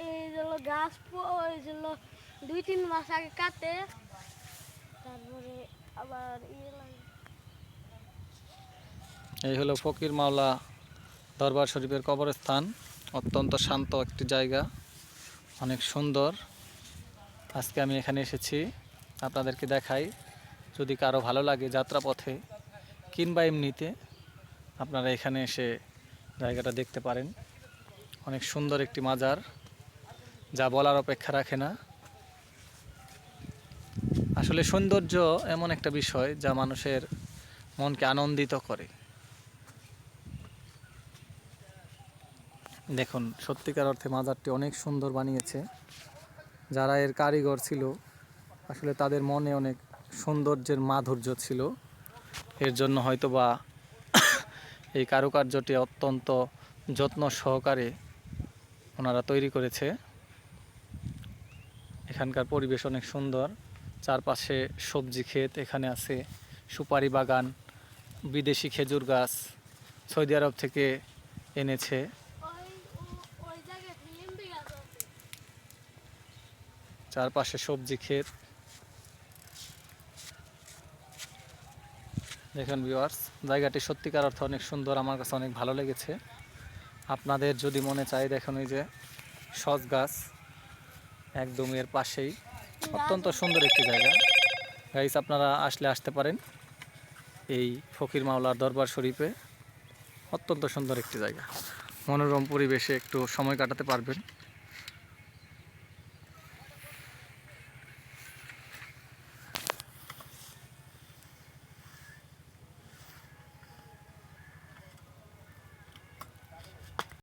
এই হলো গাছ ওই হলো 2-3 মাস আগে কাটে, তারপরে আবার এই হলো ফকির মাওলা দরবার শরীফের কবরস্থান। অত্যন্ত শান্ত একটি জায়গা, অনেক সুন্দর। আজকে আমি এখানে এসেছি আপনাদেরকে দেখাই। যদি কারো ভালো লাগে যাত্রাপথে কিংবা এমনিতে, আপনারা এখানে এসে জায়গাটা দেখতে পারেন। অনেক সুন্দর একটি মাজার, যা বলার অপেক্ষা রাখে না। আসলে সৌন্দর্য এমন একটা বিষয় যা মানুষের মনকে আনন্দিত করে। দেখুন, সত্যিকার অর্থে মাজারটি অনেক সুন্দর বানিয়েছে। যারা এর কারিগর ছিল, আসলে তাদের মনে অনেক সৌন্দর্যের মাধুর্য ছিল। এর জন্য হয়তোবা এই কারুকার্যটি অত্যন্ত যত্ন সহকারে ওনারা তৈরি করেছে। এখানকার পরিবেশ অনেক সুন্দর। চারপাশে সবজি ক্ষেত, এখানে আছে সুপারি বাগান, বিদেশি খেজুর গাছ সৌদি আরব থেকে এনেছে। চারপাশে সবজি ক্ষেত। দেখেন ভিউয়ার্স, জায়গাটি সত্যিকার অর্থে অনেক সুন্দর, আমার কাছে অনেক ভালো লেগেছে। আপনাদের যদি মনে চায়, দেখুন এই যে সজ গাছ একদম এর পাশেই, অত্যন্ত সুন্দর একটি জায়গা। গাইস, আপনারা আসতে পারেন এই ফকির মাওলার দরবার শরীফে। অত্যন্ত সুন্দর একটি জায়গা, মনোরম পরিবেশে একটু সময় কাটাতে পারবেন।